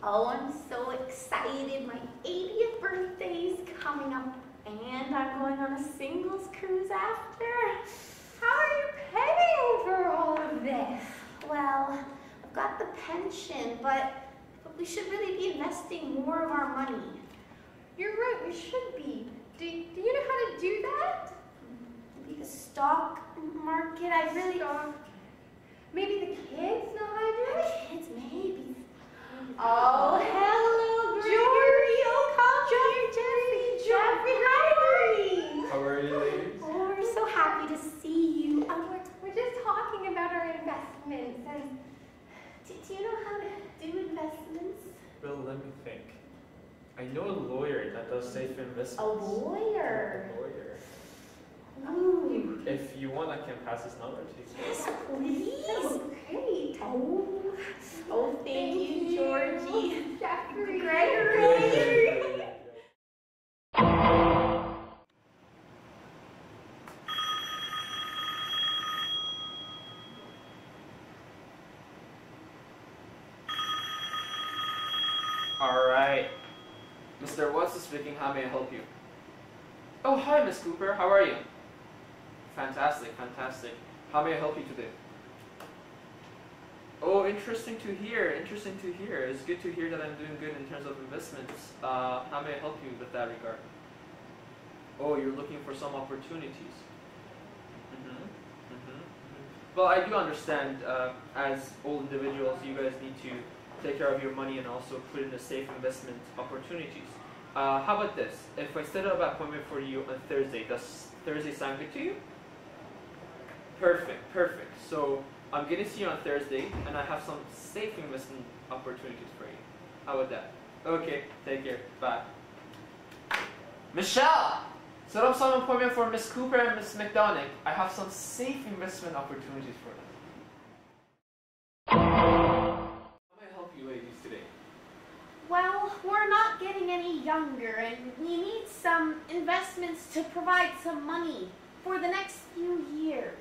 Oh, I'm so excited. My 80th birthday is coming up, and I'm going on a singles cruise after. How are you paying for all of this? Well, I've got the pension, but we should really be investing more of our money. You're right, we should be. Do you know how to do that? Maybe the stock market, I really... Maybe the kids know how to do it? Kids, maybe. Oh, hello, Georgie. Oh, come, Jeffrey. How are you, ladies? Oh, we're so happy to see you. We're just talking about our investments and... Do you know how to do investments? Well, let me think. I know a lawyer that does safe investments. A lawyer? A lawyer. Ooh. If you want, I can pass his number to you. Yes, please. Oh, great. Oh, thank you, Georgie. Jeffrey. Gregory. Alright. Mr. Watson speaking, how may I help you? Oh, hi, Miss Cooper. How are you? Fantastic, fantastic. How may I help you today? Oh, interesting to hear. Interesting to hear. It's good to hear that I'm doing good in terms of investments. How may I help you with that regard? Oh, you're looking for some opportunities. Well, I do understand, as old individuals, you guys need to take care of your money and also put in a safe investment opportunities. How about this? If I set up an appointment for you on Thursday, does Thursday sound good to you? Perfect, perfect. So I'm going to see you on Thursday, and I have some safe investment opportunities for you. How about that? Okay, take care. Bye. Michelle! Set up some appointment for Miss Cooper and Miss McDonic. I have some safe investment opportunities for them. How may I help you ladies today? Well, we're not getting any younger, and we need some investments to provide some money for the next few years.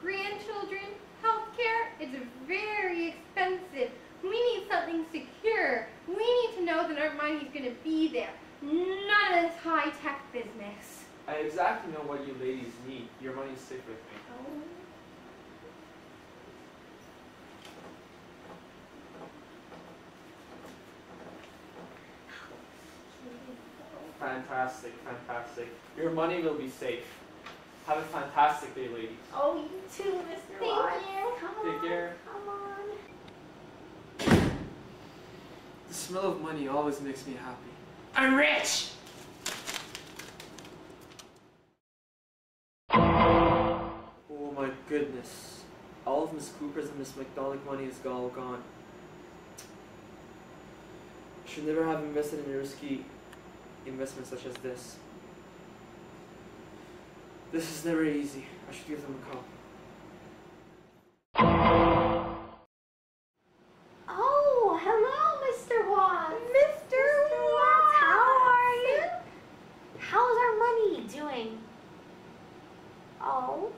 Grandchildren, healthcare, it's very expensive. We need something secure. We need to know that our money's going to be there. None of this high-tech business. I exactly know what you ladies need. Your money is safe with me. Oh. Fantastic, fantastic. Your money will be safe. Have a fantastic day, ladies. Oh, you too, Mr. Thank Watts. you. Come Take on, care. come on. The smell of money always makes me happy. I'm rich! Oh my goodness. All of Miss Cooper's and Miss McDonic money is all gone. I should never have invested in a risky investment such as this. This is never easy. I should give them a call. Oh, hello, Mr. Watts. Mr. Watts, how are you? How's our money doing? Oh,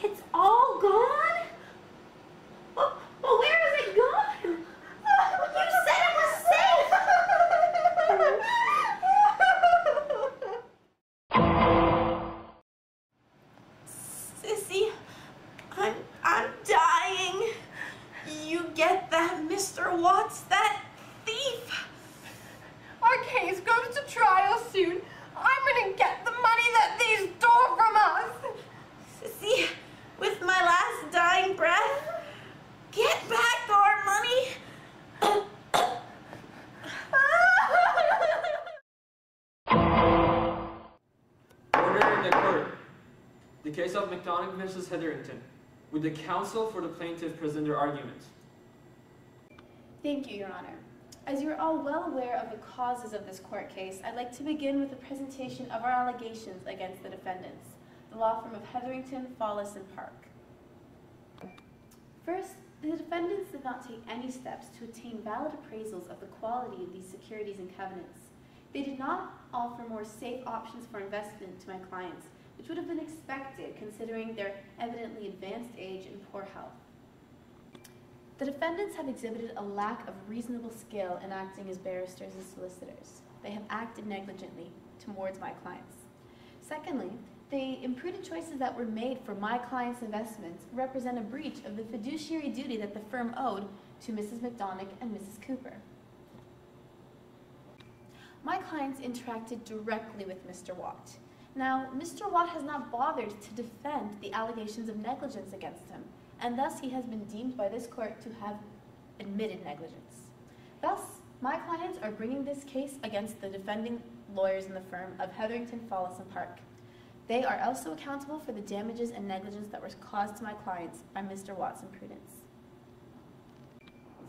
it's all gone? Well, where is it gone? You said it was safe. Sissy, I'm dying. You get that, Mr. Watts, that thief? Our case goes to trial soon. I'm going to get the money that they stole from us. Sissy, with my last dying breath, get back our money. Order in the court. The case of McDonic versus Hetherington. Would the counsel for the plaintiff present their argument? Thank you, Your Honor. As you are all well aware of the causes of this court case, I'd like to begin with the presentation of our allegations against the defendants, the law firm of Hetherington, Follis, and Park. First, the defendants did not take any steps to obtain valid appraisals of the quality of these securities and covenants. They did not offer more safe options for investment to my clients, which would have been expected considering their evidently advanced age and poor health. The defendants have exhibited a lack of reasonable skill in acting as barristers and solicitors. They have acted negligently towards my clients. Secondly, the imprudent choices that were made for my clients' investments represent a breach of the fiduciary duty that the firm owed to Mrs. McDonic and Mrs. Cooper. My clients interacted directly with Mr. Watt. Now, Mr. Watt has not bothered to defend the allegations of negligence against him, and thus he has been deemed by this court to have admitted negligence. Thus, my clients are bringing this case against the defending lawyers in the firm of Hetherington, Fallis & Park. They are also accountable for the damages and negligence that were caused to my clients by Mr. Watt's imprudence.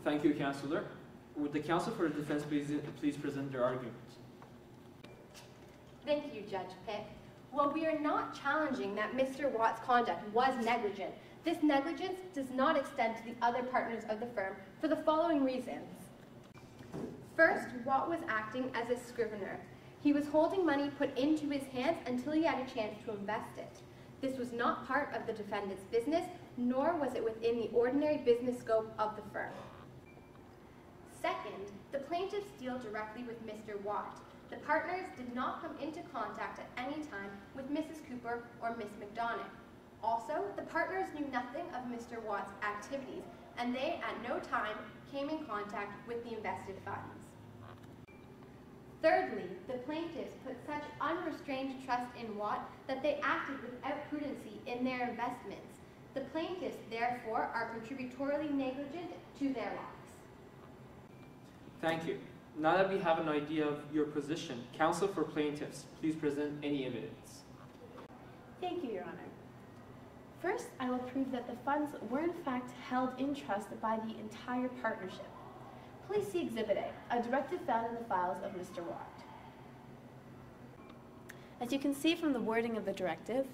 Thank you, Counselor. Would the counsel for the defense please present their argument? Thank you, Judge Pick. While we are not challenging that Mr. Watt's conduct was negligent, this negligence does not extend to the other partners of the firm for the following reasons. First, Watt was acting as a scrivener. He was holding money put into his hands until he had a chance to invest it. This was not part of the defendant's business, nor was it within the ordinary business scope of the firm. Second, the plaintiffs deal directly with Mr. Watt. The partners did not come into contact at any time with Mrs. Cooper or Miss McDonic. Also, the partners knew nothing of Mr. Watt's activities, and they at no time came in contact with the invested funds. Thirdly, the plaintiffs put such unrestrained trust in Watt that they acted without prudency in their investments. The plaintiffs, therefore, are contributory negligent to their loss. Thank you. Now that we have an idea of your position, counsel for plaintiffs, please present any evidence. Thank you, Your Honor. First, I will prove that the funds were in fact held in trust by the entire partnership. Please see Exhibit A, a directive found in the files of Mr. Watt. As you can see from the wording of the directive,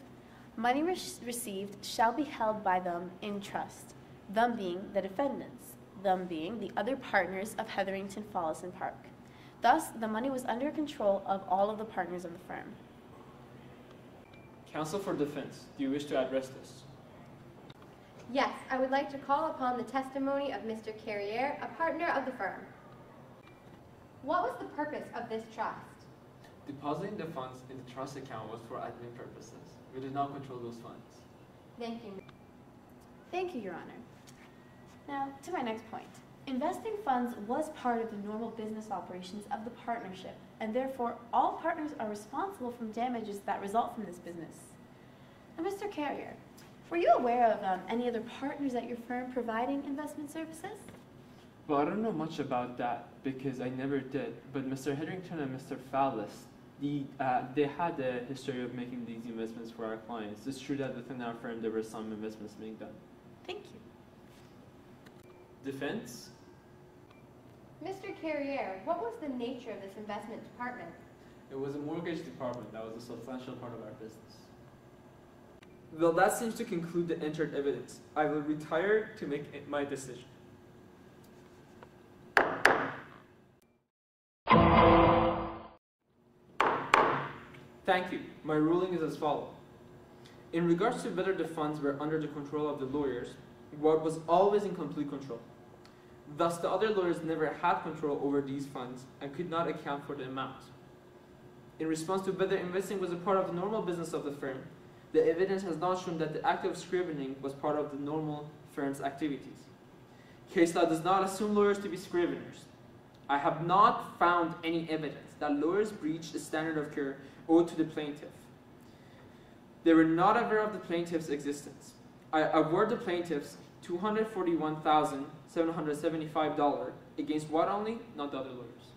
money received shall be held by them in trust, them being the defendants, them being the other partners of Hetherington, Fallis & Park. Thus, the money was under control of all of the partners of the firm. Counsel for defense, do you wish to address this? Yes, I would like to call upon the testimony of Mr. Carrier, a partner of the firm. What was the purpose of this trust? Depositing the funds in the trust account was for admin purposes. We did not control those funds. Thank you. Thank you, Your Honor. Now, to my next point. Investing funds was part of the normal business operations of the partnership, and therefore all partners are responsible for damages that result from this business. Now, Mr. Carrier, were you aware of any other partners at your firm providing investment services? Well, I don't know much about that because I never did, but Mr. Hetherington and Mr. Fallis, they had a history of making these investments for our clients. It's true that within our firm there were some investments being done. Thank you. Defense? Mr. Carrier, what was the nature of this investment department? It was a mortgage department that was a substantial part of our business. Well, that seems to conclude the entered evidence. I will retire to make my decision. Thank you. My ruling is as follows. In regards to whether the funds were under the control of the lawyers, Watt was always in complete control. Thus, the other lawyers never had control over these funds and could not account for the amount. In response to whether investing was a part of the normal business of the firm, the evidence has not shown that the act of scrivening was part of the normal firm's activities. Case law does not assume lawyers to be scriveners. I have not found any evidence that lawyers breached the standard of care owed to the plaintiff. They were not aware of the plaintiff's existence. I award the plaintiffs $241,775 against Watt only, not the other lawyers.